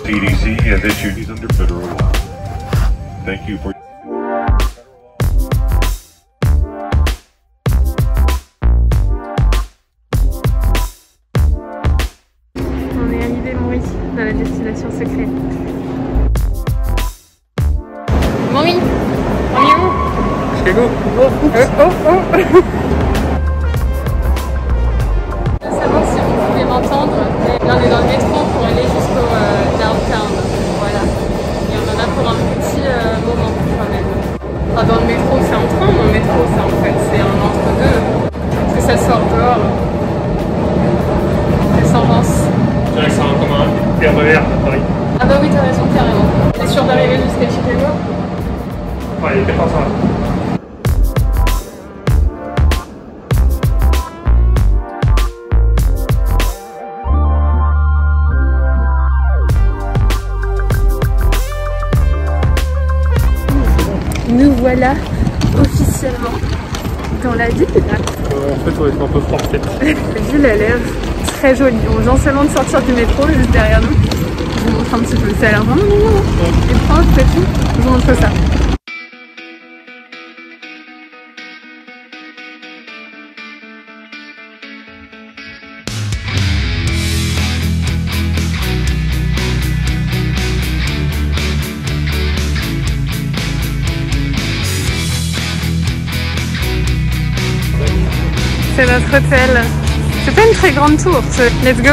CDC has issued these under federal law. Thank you for. On est arrivé, Maurice, dans la destination secrète. Maurice, on est où? Chicago. Savoir si vous pouvez m'entendre. Là, on est dans le métro pour aller jusqu'au downtown. Voilà. Et on en a pour un petit moment quand même. Enfin, dans le métro, c'est un train, dans le métro, ça en fait, c'est un entre-deux. Parce que ça sort dehors. Descendance. Direction en commun, RER à Paris. Ah bah oui, t'as raison, carrément. T'es sûr d'arriver jusqu'à Chicago? Ouais, il est 14 heures. Nous voilà officiellement dans la ville. En fait, on est un peu fort peut-être. La ville a l'air très jolie. On vient seulement de sortir du métro juste derrière nous. Je vous montre un petit peu. Ça a l'air vraiment mignon. Et propre et tout. Je vous montre ça. C'est notre hôtel. C'est pas une très grande tour. Let's go.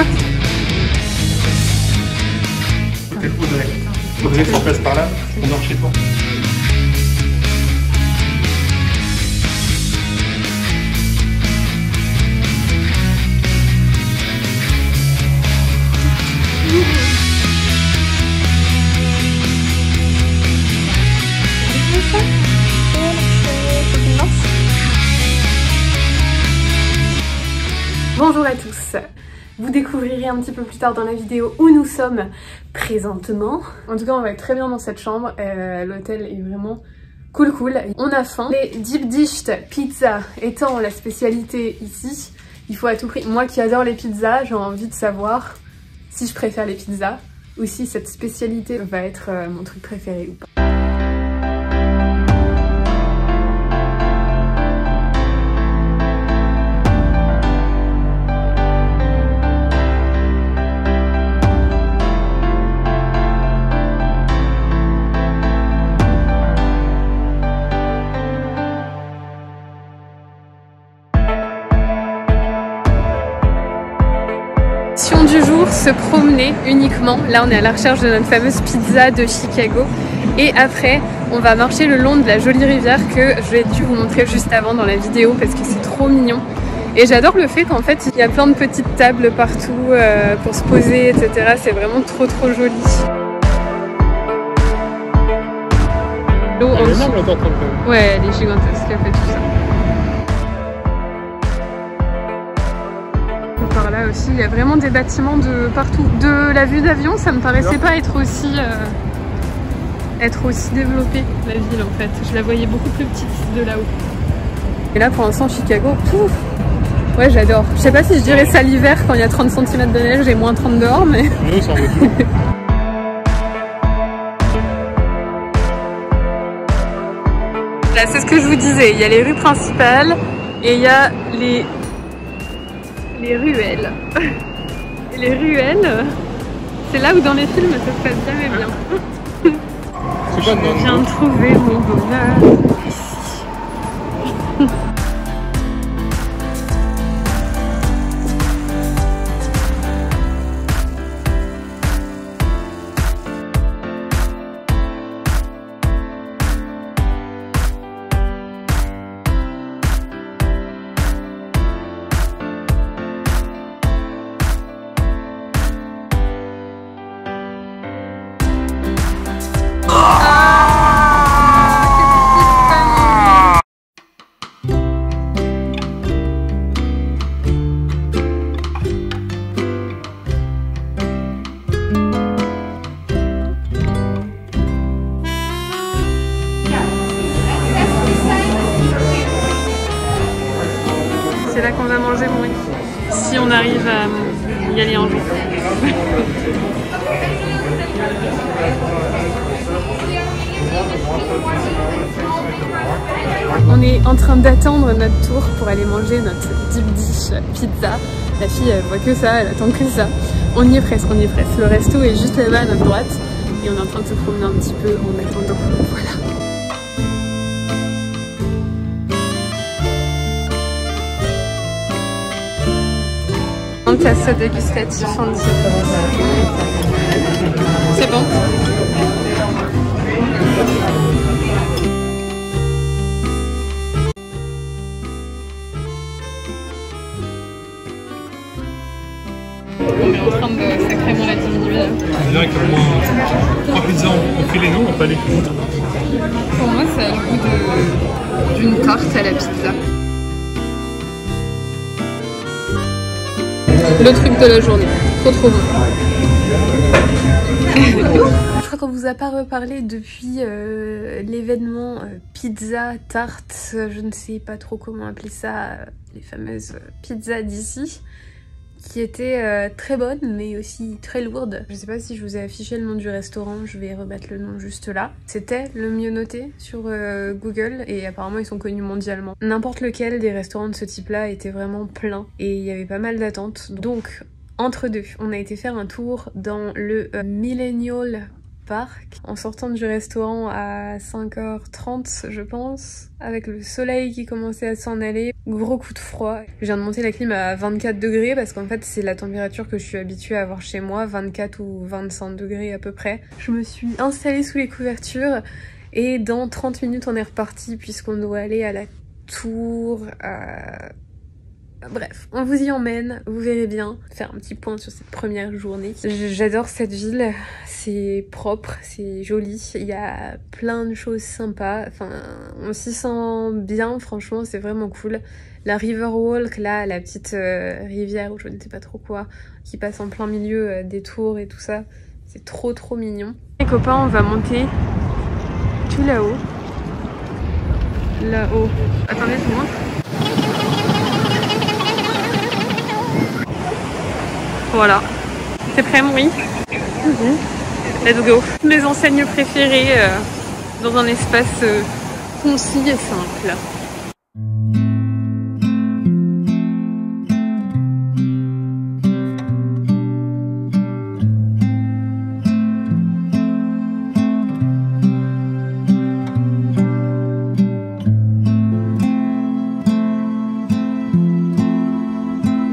Faudrait qu'on passe par là, on dort chez toi. Bonjour à tous. Vous découvrirez un petit peu plus tard dans la vidéo où nous sommes présentement. En tout cas, on va être très bien dans cette chambre. L'hôtel est vraiment cool. On a faim. Les deep dish pizza étant la spécialité ici, il faut à tout prix. Moi qui adore les pizzas, j'ai envie de savoir si je préfère les pizzas ou si cette spécialité va être mon truc préféré ou pas. Du jour, se promener uniquement. Là, on est à la recherche de notre fameuse pizza de Chicago. Et après, on va marcher le long de la jolie rivière que j'ai dû vous montrer juste avant dans la vidéo parce que c'est trop mignon. Et j'adore le fait qu'en fait, il y a plein de petites tables partout pour se poser, etc. C'est vraiment trop joli. L'eau en dessous. Ouais, elle est gigantesque, elle fait tout ça. Par là aussi, il y a vraiment des bâtiments de partout. De la vue d'avion, ça me paraissait pas être aussi développée, la ville en fait. Je la voyais beaucoup plus petite de là-haut. Et là, pour l'instant, Chicago, pouf. Ouais, j'adore. Je sais pas si je dirais ça l'hiver quand il y a 30 cm de neige et moins 30 dehors, mais... Oui, ça en vaut. Là, c'est ce que je vous disais. Il y a les rues principales et il y a les ruelles. Et les ruelles, c'est là où dans les films ça se passe jamais bien. Je viens de trouver mon bonheur ici. C'est là qu'on va manger, Maurice. si on arrive à y aller un jour. On est en train d'attendre notre tour pour aller manger notre deep dish pizza. La fille elle voit que ça, elle attend que ça. On y est presque, on y est presque. Le resto est juste là-bas à notre droite et on est en train de se promener un petit peu en attendant. Voilà. Un tasse dégustatif en c'est bon. On est en train de sacrément la diminuer. On dirait qu'au moins 3 pizzas ont pris les noms, on pas les autres. Pour moi, ça a le goût d'une tarte à la pizza. Le truc de la journée. Trop bon. Je crois qu'on vous a pas reparlé depuis l'événement pizza, tarte, je ne sais pas trop comment appeler ça, les fameuses pizzas d'ici, qui étaient très bonnes mais aussi très lourdes. Je sais pas si je vous ai affiché le nom du restaurant, je vais remettre le nom juste là. C'était le mieux noté sur Google et apparemment ils sont connus mondialement. N'importe lequel des restaurants de ce type-là était vraiment plein et il y avait pas mal d'attentes. Donc entre deux, on a été faire un tour dans le Millennial Park en sortant du restaurant à 5h30 je pense, avec le soleil qui commençait à s'en aller, gros coup de froid. Je viens de monter la clim à 24 degrés parce qu'en fait c'est la température que je suis habituée à avoir chez moi, 24 ou 25 degrés à peu près. Je me suis installée sous les couvertures et dans 30 minutes on est reparti puisqu'on doit aller à la tour. Bref, on vous y emmène, vous verrez bien. Faire un petit point sur cette première journée. J'adore cette ville, c'est propre, c'est joli, il y a plein de choses sympas, enfin on s'y sent bien, franchement c'est vraiment cool. La Riverwalk, là, la petite rivière ou je ne sais pas trop quoi, qui passe en plein milieu des tours et tout ça, c'est trop mignon. Les copains, on va monter tout là-haut. Là-haut. Attendez, je vous montre. Voilà. T'es prêt, Maurice? Let's go. Mes enseignes préférées dans un espace concis et simple.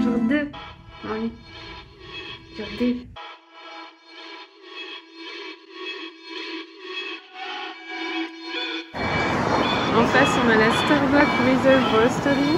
Jour 2. Oui. Jour 2. En face, on a la Starbucks Reserve Roastery.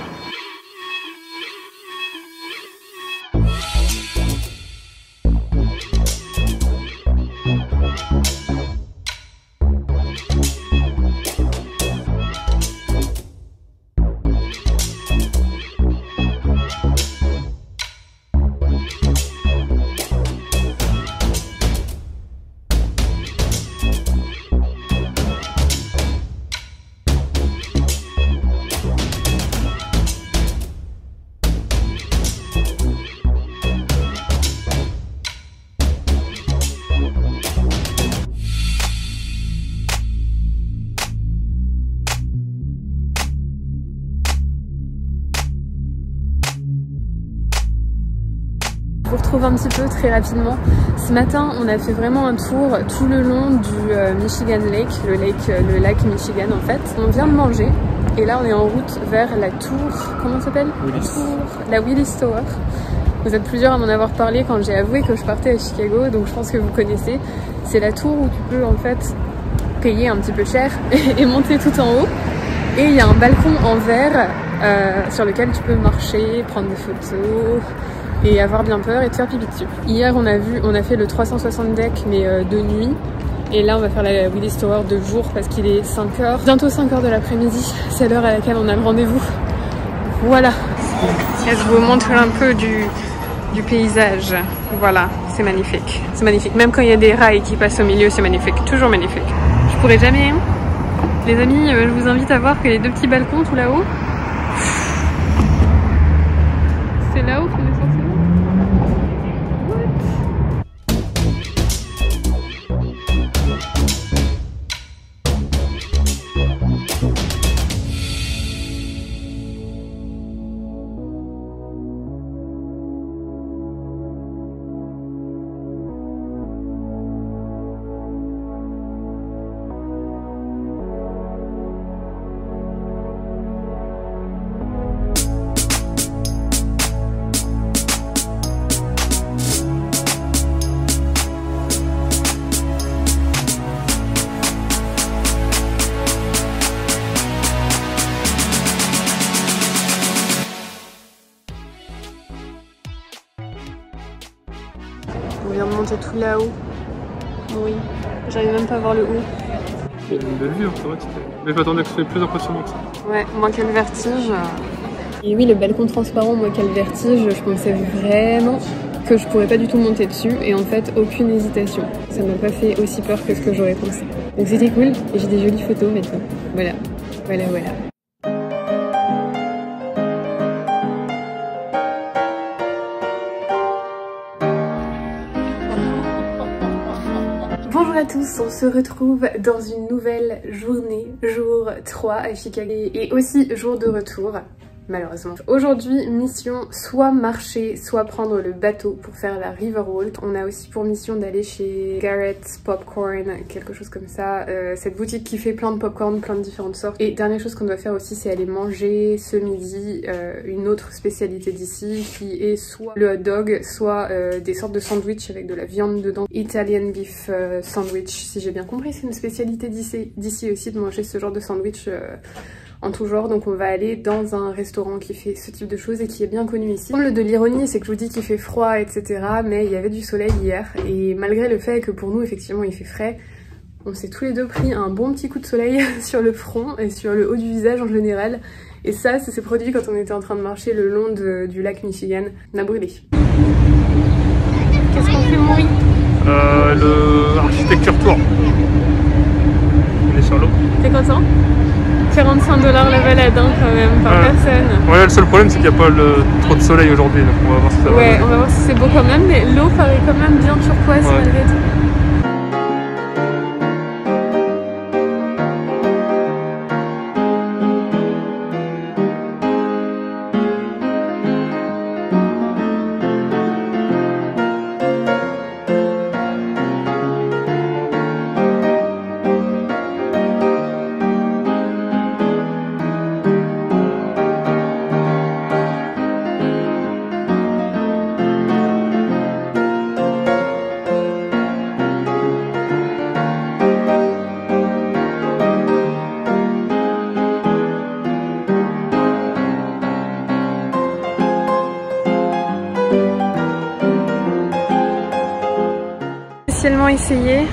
Je vous retrouve un petit peu très rapidement. Ce matin, on a fait vraiment un tour tout le long du Michigan Lake, le lac Michigan en fait. On vient de manger et là on est en route vers la tour, comment ça s'appelle? La Willis Tower. Vous êtes plusieurs à m'en avoir parlé quand j'ai avoué que je partais à Chicago, donc je pense que vous connaissez. C'est la tour où tu peux en fait payer un petit peu cher et monter tout en haut. Et il y a un balcon en verre sur lequel tu peux marcher, prendre des photos et avoir bien peur et te faire pipi dessus. Hier on a fait le 360 deck mais de nuit. Et là on va faire la Willis Tower de jour parce qu'il est 5h, bientôt 5h de l'après-midi. C'est l'heure à laquelle on a le rendez-vous. Voilà. Et je vous montre un peu du paysage. Voilà, c'est magnifique. C'est magnifique. Même quand il y a des rails qui passent au milieu, c'est magnifique. Toujours magnifique. Je pourrais jamais... Les amis, je vous invite à voir que les deux petits balcons tout là-haut. C'est là-haut qu'on est On vient de monter tout là-haut. Oui, j'arrive même pas à voir le haut. C'est une belle vue, c'est vrai que c'était... Mais je m'attendais que ce soit plus impressionnant que ça. Ouais, moins qu'à le vertige. Et oui, le balcon transparent, moins qu'à le vertige, je pensais vraiment que je pourrais pas du tout monter dessus. Et en fait, aucune hésitation. Ça m'a pas fait aussi peur que ce que j'aurais pensé. Donc c'était cool, et j'ai des jolies photos maintenant. Voilà, voilà, voilà. Bonjour à tous, on se retrouve dans une nouvelle journée, jour 3 à Chicago et aussi jour de retour, malheureusement. Aujourd'hui, mission soit marcher, soit prendre le bateau pour faire la Riverwalk. On a aussi pour mission d'aller chez Garrett's Popcorn, quelque chose comme ça. Cette boutique qui fait plein de popcorn, plein de différentes sortes. Et dernière chose qu'on doit faire aussi, c'est aller manger ce midi une autre spécialité d'ici qui est soit le hot dog, soit des sortes de sandwich avec de la viande dedans. Italian beef sandwich, si j'ai bien compris, c'est une spécialité d'ici aussi de manger ce genre de sandwich en tout genre. Donc on va aller dans un restaurant qui fait ce type de choses et qui est bien connu ici. Le de l'ironie, c'est que je vous dis qu'il fait froid, etc. Mais il y avait du soleil hier et malgré le fait que pour nous effectivement il fait frais, on s'est tous les deux pris un bon petit coup de soleil sur le front et sur le haut du visage en général. Et ça s'est produit quand on était en train de marcher le long du lac Michigan. On a brûlé. Qu'est-ce qu'on fait, Maury? Le architecture tour. On est sur l'eau. T'es content? 45 $ la balade hein, quand même par personne. Ouais, le seul problème c'est qu'il n'y a pas trop de soleil aujourd'hui, donc on va voir si ça va. Ouais, on va voir si c'est beau quand même, mais l'eau paraît quand même bien turquoise malgré tout. Essayer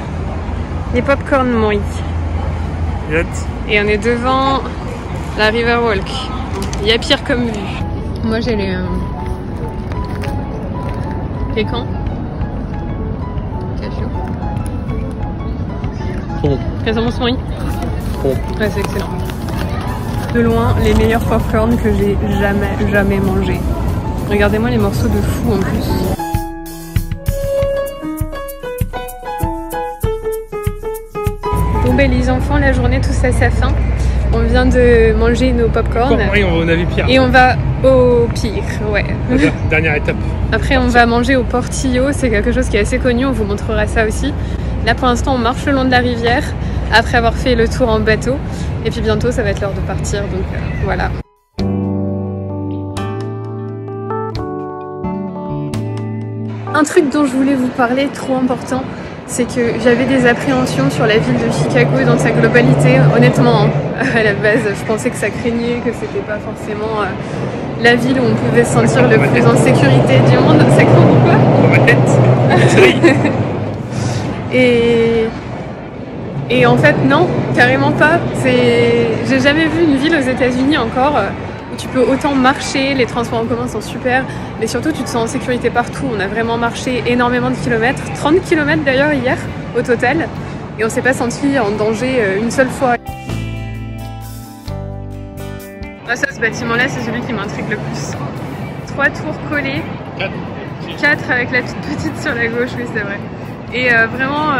les popcorn Maury. Et on est devant la Riverwalk. Il y a pire comme vue. Moi j'ai les pécans. Cachou. Bon. Qu'est-ce que Maury? Bon. Ouais, c'est excellent. De loin, les meilleurs popcorn que j'ai jamais mangé. Regardez-moi les morceaux de fou en plus. Bon ben les enfants, la journée touche à sa fin. On vient de manger nos popcorn. Oui, on va au navire. Et on va au pire, ouais. Dernière étape. Après on va manger au Portillo, c'est quelque chose qui est assez connu, on vous montrera ça aussi. Là pour l'instant on marche le long de la rivière, après avoir fait le tour en bateau. Et puis bientôt ça va être l'heure de partir, donc voilà. Un truc dont je voulais vous parler, trop important, c'est que j'avais des appréhensions sur la ville de Chicago dans sa globalité. Honnêtement, hein, à la base, je pensais que ça craignait, que c'était pas forcément la ville où on pouvait se sentir le plus en sécurité du monde. Ça craint pourquoi? Dans ma tête. Et en fait, non, carrément pas. J'ai jamais vu une ville aux États-Unis encore où tu peux autant marcher, les transports en commun sont super, mais surtout tu te sens en sécurité partout. On a vraiment marché énormément de kilomètres, 30 km d'ailleurs hier au total, et on s'est pas senti en danger une seule fois. Ah, ça, ce bâtiment là c'est celui qui m'intrigue le plus. 3 tours collées, 4 avec la toute petite sur la gauche, oui c'est vrai. Et vraiment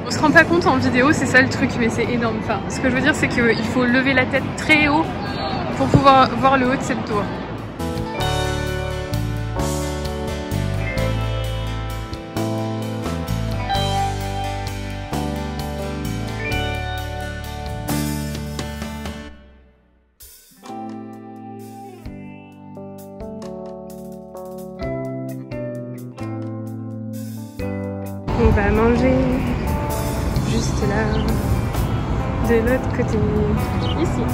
on se rend pas compte en vidéo, c'est ça le truc, mais c'est énorme. Enfin, ce que je veux dire c'est qu'il faut lever la tête très haut pour pouvoir voir le haut de cette tour. On va manger juste là, de l'autre côté, ici.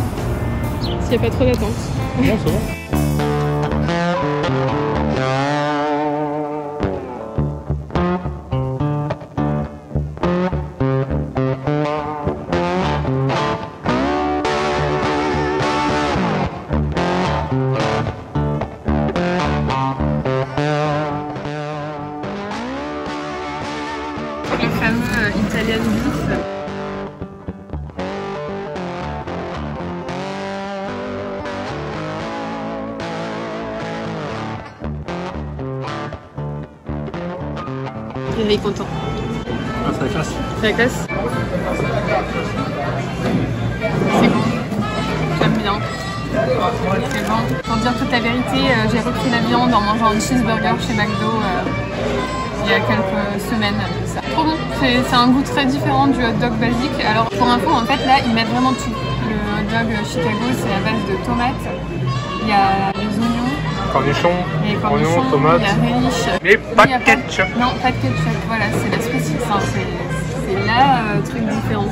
S'il n'y a pas trop d'attente. Non, c'est bon. Il est content. Ah, c'est la classe. C'est la classe. C'est bon. J'aime bien. C'est bon. Pour dire toute la vérité, j'ai repris la viande en mangeant un cheeseburger chez McDo il y a quelques semaines. Ça. Trop bon. C'est un goût très différent du hot dog basique. Alors pour info, en fait là, ils mettent vraiment tout. Le hot dog Chicago, c'est à base de tomates. Il y a les oignons. Cornichons, Oignons, tomates. il y a relish. Mais pas de ketchup. Non, pas de ketchup. Voilà, c'est la spécificité. Enfin, c'est là truc différent.